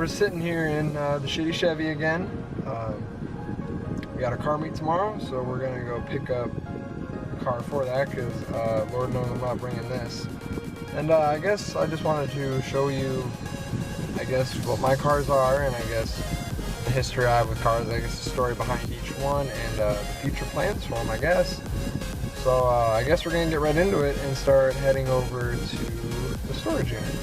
we're sitting here in the shitty Chevy again. We got a car meet tomorrow, so we're gonna go pick up a car for that because Lord knows I'm not bringing this. And I guess I just wanted to show you, I guess, what my cars are, and I guess the history I have with cars, I guess the story behind each one, and the future plans for them, I guess. So I guess we're gonna get right into it and start heading over to the storage unit.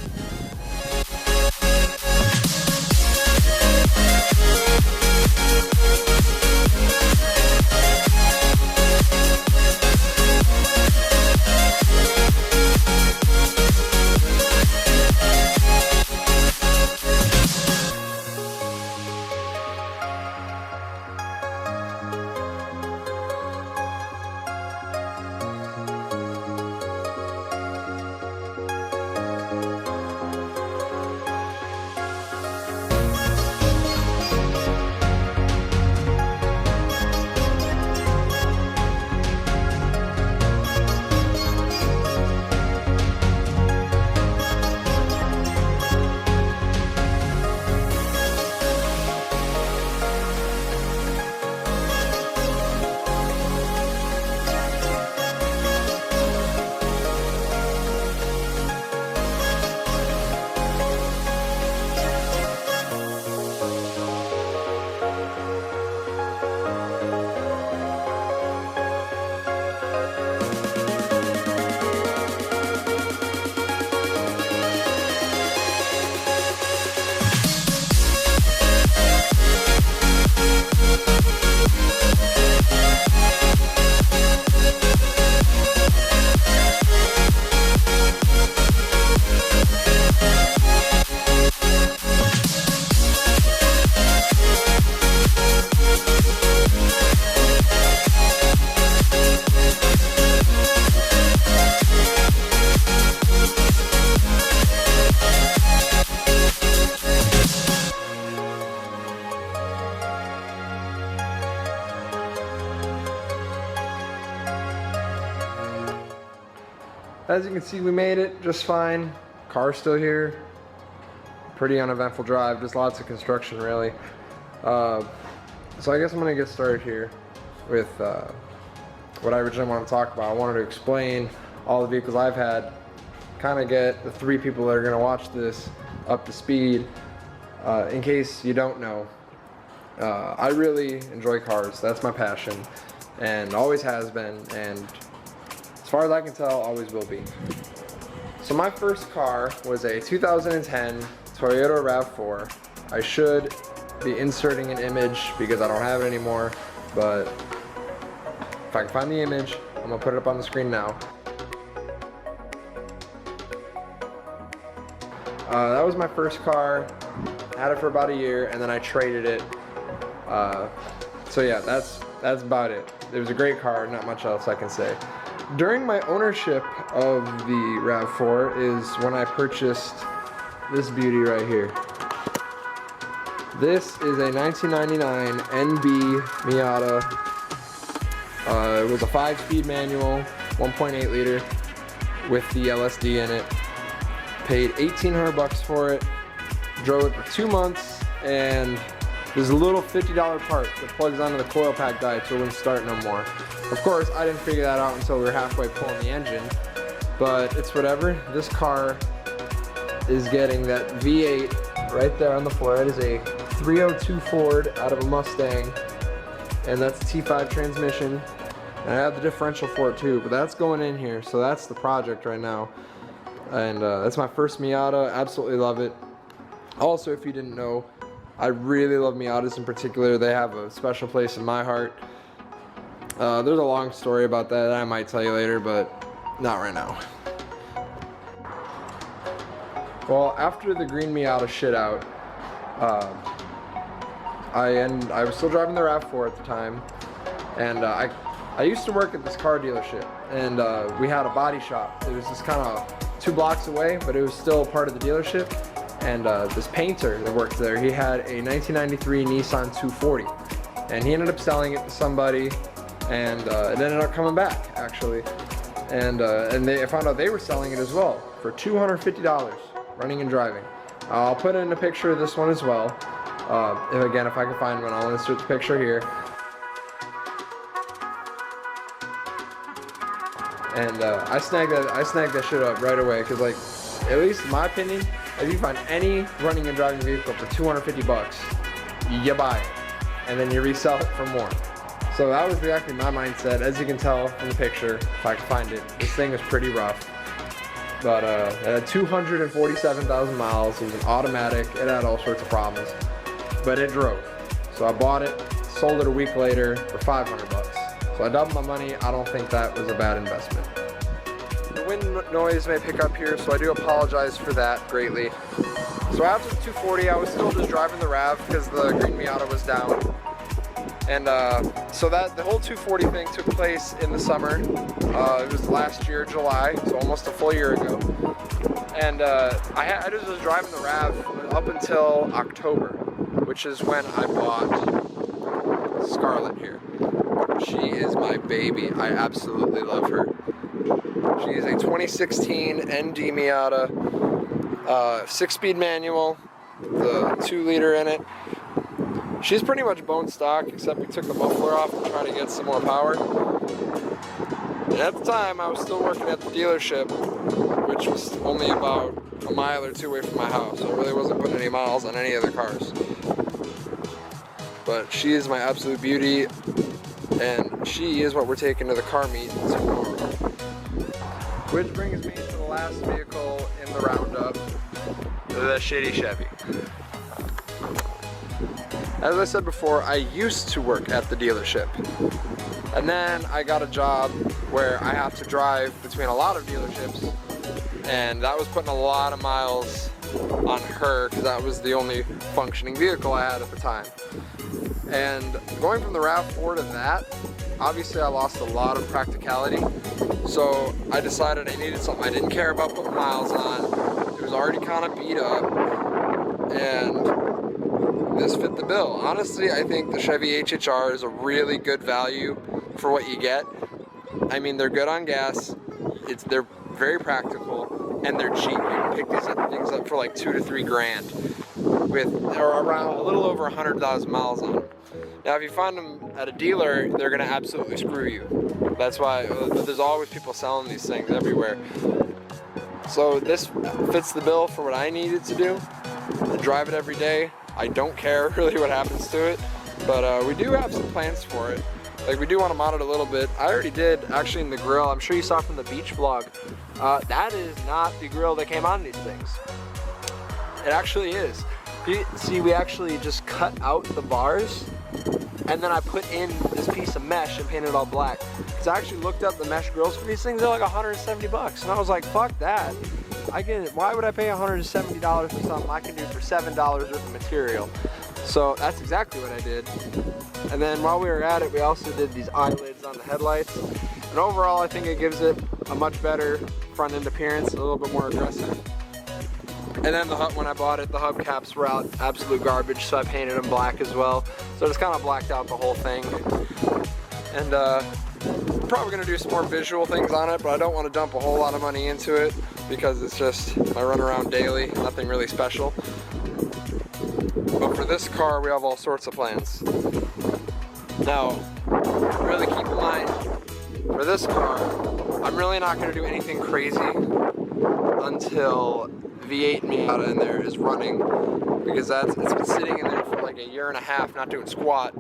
As you can see, we made it just fine. Car's still here. Pretty uneventful drive, just lots of construction really. So I guess I'm gonna get started here with what I originally wanted to talk about. I wanted to explain all the vehicles I've had, kind of get the three people that are gonna watch this up to speed. In case you don't know, I really enjoy cars. That's my passion, and always has been, and as far as I can tell, always will be. So my first car was a 2010 Toyota RAV4. I should be inserting an image because I don't have it anymore, but if I can find the image, I'm gonna put it up on the screen now. That was my first car. Had it for about a year, and then I traded it. So yeah, that's about it. It was a great car, not much else I can say. During my ownership of the RAV4 is when I purchased this beauty right here. This is a 1999 NB Miata. It was a 5-speed manual, 1.8 liter with the LSD in it. Paid $1,800 for it. Drove it for 2 months, and there's a little $50 part that plugs onto the coil pack died so it wouldn't start no more. Of course, I didn't figure that out until we were halfway pulling the engine, but it's whatever. This car is getting that V8 right there on the floor. It is a 302 Ford out of a Mustang, and that's a T5 transmission. And I have the differential for it too, but that's going in here, so that's the project right now. And that's my first Miata. Absolutely love it. Also, if you didn't know, I really love Miatas in particular. They have a special place in my heart. There's a long story about that I might tell you later, but not right now. Well, after the green Miata shit out, I was still driving the RAV4 at the time, and I used to work at this car dealership, and we had a body shop. It was just kind of 2 blocks away, but it was still part of the dealership. And this painter that worked there, he had a 1993 Nissan 240, and he ended up selling it to somebody, and it ended up coming back actually, and I found out they were selling it as well for $250, running and driving. I'll put in a picture of this one as well. If I can find one, I'll insert the picture here. And I snagged that shit up right away, because like, at least in my opinion, if you find any running and driving vehicle for 250 bucks, you buy it, and then you resell it for more. So that was exactly my mindset. As you can tell from the picture, if I can find it, this thing is pretty rough. But it had 247,000 miles. It was an automatic. It had all sorts of problems, but it drove. So I bought it, sold it a week later for 500 bucks. So I doubled my money. I don't think that was a bad investment. The wind noise may pick up here, so I do apologize for that greatly. So after the 240, I was still just driving the RAV because the green Miata was down. And so that the whole 240 thing took place in the summer. It was last year, July, so almost a full year ago. And I just was driving the RAV up until October, which is when I bought Scarlett here. She is my baby. I absolutely love her. She is a 2016 ND Miata, 6-speed manual, the 2-liter in it. She's pretty much bone stock, except we took the muffler off to try to get some more power. And at the time, I was still working at the dealership, which was only about a mile or two away from my house, so I really wasn't putting any miles on any other cars. But she is my absolute beauty, and she is what we're taking to the car meet tomorrow. Which brings me to the last vehicle in the roundup, the shitty Chevy. As I said before, I used to work at the dealership, and then I got a job where I have to drive between a lot of dealerships, and that was putting a lot of miles on her because that was the only functioning vehicle I had at the time. And going from the RAV4 to that, obviously I lost a lot of practicality, so I decided I needed something I didn't care about putting miles on. It was already kind of beat up, and this fit the bill. Honestly, I think the Chevy HHR is a really good value for what you get. I mean, they're good on gas, they're very practical, and they're cheap. You can pick these things up for like 2 to 3 grand with or around a little over 100,000 miles on them. Now, if you find them at a dealer, they're gonna absolutely screw you. That's why there's always people selling these things everywhere. So this fits the bill for what I needed to do. I drive it every day. I don't care really what happens to it, but we do have some plans for it. Like, we do want to mod it a little bit. I already did, actually, in the grill. I'm sure you saw from the beach vlog. That is not the grill that came on these things. It actually is. See, we actually just cut out the bars, and then I put in this piece of mesh and painted it all black. Because I actually looked up the mesh grills for these things. They're like 170 bucks, and I was like, fuck that. Why would I pay $170 for something I can do for $7 worth of material? So that's exactly what I did. And then while we were at it, we also did these eyelids on the headlights. And overall, I think it gives it a much better front end appearance, a little bit more aggressive. And then when I bought it, the hubcaps were out absolute garbage, so I painted them black as well. So I just kind of blacked out the whole thing. And I'm probably gonna do some more visual things on it, but I don't want to dump a whole lot of money into it because it's just, I run around daily, nothing really special. But for this car, we have all sorts of plans. Now, really keep in mind, for this car, I'm really not gonna do anything crazy until V8 Miata in there is running, because it's been sitting in there for like 1.5 years, not doing squat.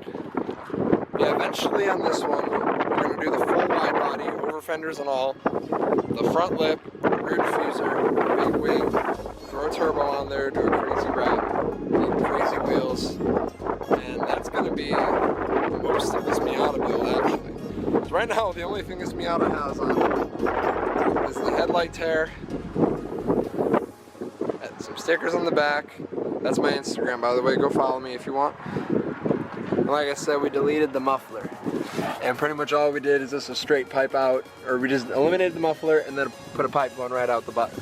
Yeah, eventually on this one, we're gonna do the full wide body, over fenders and all, the front lip, rear diffuser, big wing, throw a turbo on there, do a crazy wrap, crazy wheels, and that's gonna be most of this Miata build actually. So right now, the only thing this Miata has on it is the headlight tear, and some stickers on the back. That's my Instagram, by the way, go follow me if you want. And like I said, we deleted the muffler. And pretty much all we did is just a straight pipe out, or we just eliminated the muffler and then put a pipe going right out the back.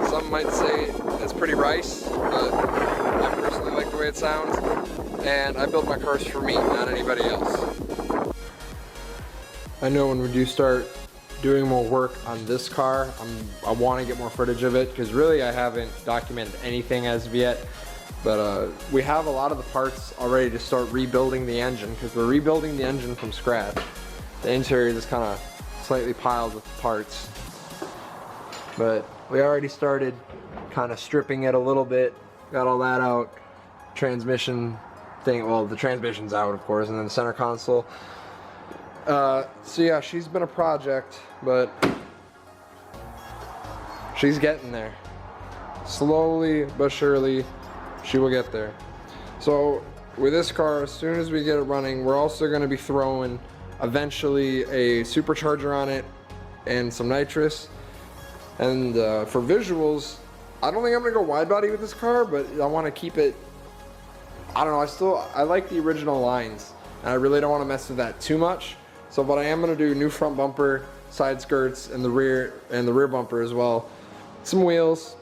Some might say it's pretty rice, but I personally like the way it sounds. And I build my cars for me, not anybody else. I know when we do start doing more work on this car. I want to get more footage of it because really I haven't documented anything as of yet. But we have a lot of the parts already to start rebuilding the engine because we're rebuilding the engine from scratch. The interior is just kind of slightly piled with parts. But we already started kind of stripping it a little bit. Got all that out. Transmission thing, well, the transmission's out of course, and then the center console. So yeah, she's been a project, but she's getting there. Slowly but surely, she will get there. So with this car, as soon as we get it running, we're also going to be throwing eventually a supercharger on it and some nitrous. And for visuals, I don't think I'm going to go wide body with this car, but I want to keep it, I don't know, I like the original lines, and I really don't want to mess with that too much. So what I am going to do, new front bumper, side skirts, and the rear bumper as well. Some wheels,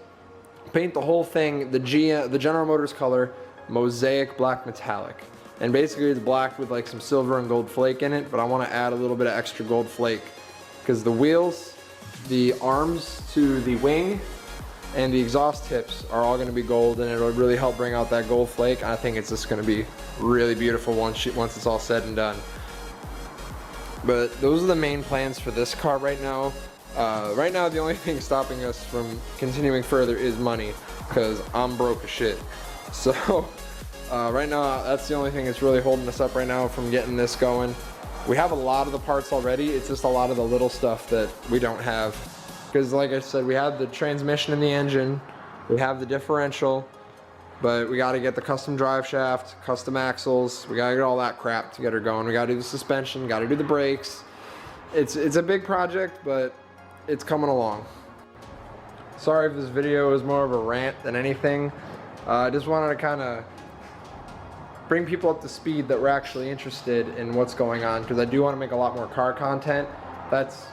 paint the whole thing the General Motors color, Mosaic Black Metallic. And basically it's black with like some silver and gold flake in it, but I want to add a little bit of extra gold flake because the wheels, the arms to the wing, and the exhaust tips are all going to be gold, and it'll really help bring out that gold flake. I think it's just going to be really beautiful once it's all said and done. But those are the main plans for this car right now. Right now the only thing stopping us from continuing further is money, because I'm broke as shit. So right now that's the only thing that's really holding us up right now from getting this going. We have a lot of the parts already, it's just a lot of the little stuff that we don't have. Because like I said, we have the transmission in the engine, we have the differential, but we got to get the custom drive shaft, custom axles, we got to get all that crap to get her going. We got to do the suspension, got to do the brakes. It's a big project, but it's coming along. Sorry if this video is more of a rant than anything. I just wanted to kind of bring people up to speed that we're actually interested in what's going on, because I do want to make a lot more car content. That's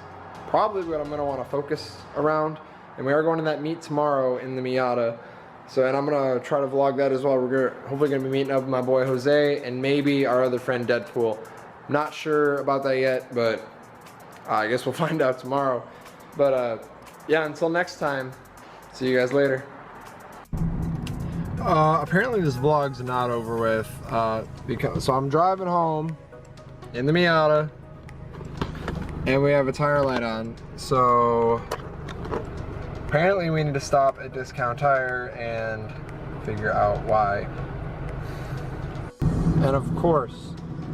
probably what I'm going to want to focus around. And we are going to that meet tomorrow in the Miata. So, and I'm going to try to vlog that as well. We're hopefully going to be meeting up with my boy Jose and maybe our other friend Deadpool. Not sure about that yet, but I guess we'll find out tomorrow. But yeah, until next time, see you guys later. Apparently this vlog's not over with, so I'm driving home in the Miata and we have a tire light on. So apparently we need to stop at Discount Tire and figure out why. And of course,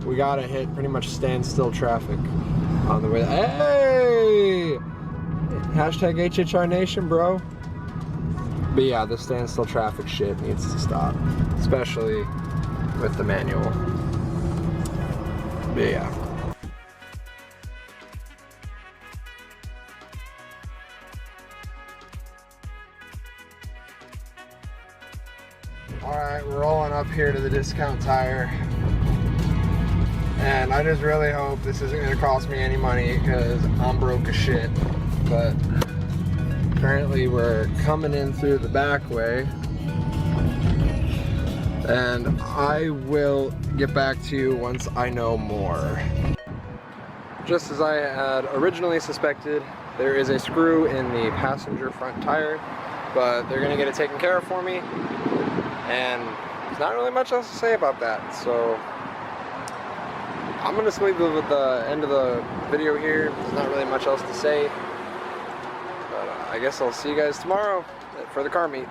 we gotta hit pretty much standstill traffic on the way. Hey! Hashtag HHR Nation, bro. But yeah, the standstill traffic shit needs to stop, especially with the manual. But yeah. Alright, we're rolling up here to the Discount Tire. And I just really hope this isn't going to cost me any money because I'm broke as shit. But apparently we're coming in through the back way. And I will get back to you once I know more. Just as I had originally suspected, there is a screw in the passenger front tire, but they're going to get it taken care of for me. And there's not really much else to say about that, so I'm going to leave the end of the video here. There's not really much else to say, but I guess I'll see you guys tomorrow for the car meet.